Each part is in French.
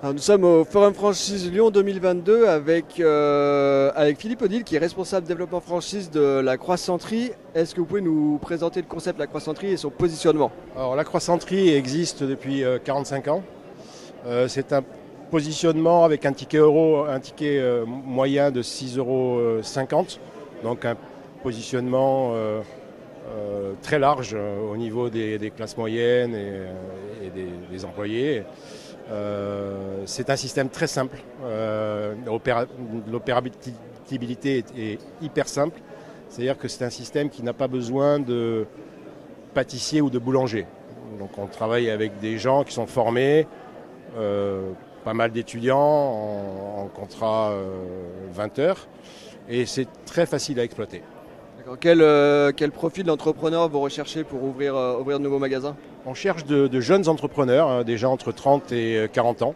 Alors, nous sommes au Forum Franchise Lyon 2022 avec Philippe Odile qui est responsable développement franchise de la Croissanterie. Est-ce que vous pouvez nous présenter le concept de la Croissanterie et son positionnement? Alors la Croissanterie existe depuis 45 ans. C'est un positionnement avec un ticket euro, un ticket moyen de 6,50 €. Donc un positionnement très large au niveau des classes moyennes et des employés. C'est un système très simple. L'opérabilité est hyper simple. C'est-à-dire que c'est un système qui n'a pas besoin de pâtissier ou de boulanger. Donc on travaille avec des gens qui sont formés, pas mal d'étudiants en contrat 20 heures. Et c'est très facile à exploiter. D'accord. Quel profil d'entrepreneur vous recherchez pour ouvrir de nouveaux magasins? On cherche de jeunes entrepreneurs, hein, déjà entre 30 et 40 ans,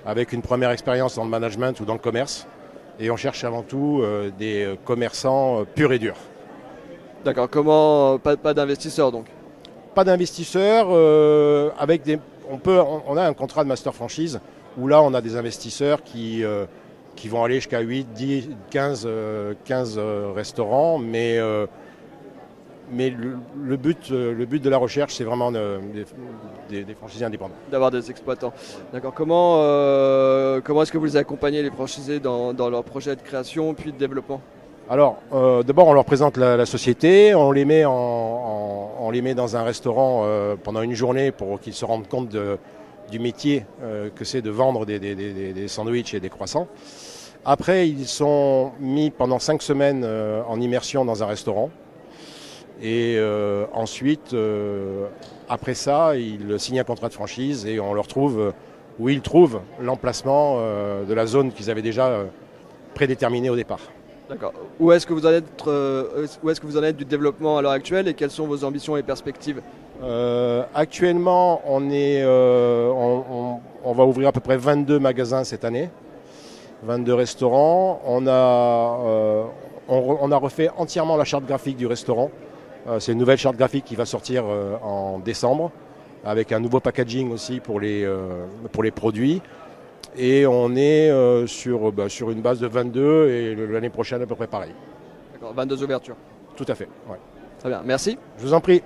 avec une première expérience dans le management ou dans le commerce. Et on cherche avant tout des commerçants purs et durs. D'accord. Comment pas d'investisseurs donc? Pas d'investisseurs, on a un contrat de master franchise où là on a des investisseurs qui vont aller jusqu'à 8, 10, 15 restaurants, mais le but de la recherche, c'est vraiment des franchisés indépendants. D'avoir des exploitants. D'accord. Comment est-ce que vous les accompagnez, les franchisés, dans leur projet de création puis de développement? Alors, d'abord, on leur présente la société, on les met dans un restaurant pendant une journée pour qu'ils se rendent compte du métier que c'est de vendre des sandwichs et des croissants. Après, ils sont mis pendant 5 semaines en immersion dans un restaurant. Et ensuite, après ça, ils signent un contrat de franchise et on leur trouve où ils trouvent l'emplacement de la zone qu'ils avaient déjà prédéterminée au départ. D'accord. Où est-ce que vous en êtes du développement à l'heure actuelle et quelles sont vos ambitions et perspectives? Actuellement, on va ouvrir à peu près 22 magasins cette année, 22 restaurants. On a refait entièrement la charte graphique du restaurant. C'est une nouvelle charte graphique qui va sortir en décembre, avec un nouveau packaging aussi pour les produits. Et on est sur une base de 22 et l'année prochaine à peu près pareil. D'accord, 22 ouvertures. Tout à fait, ouais. Très bien, merci. Je vous en prie.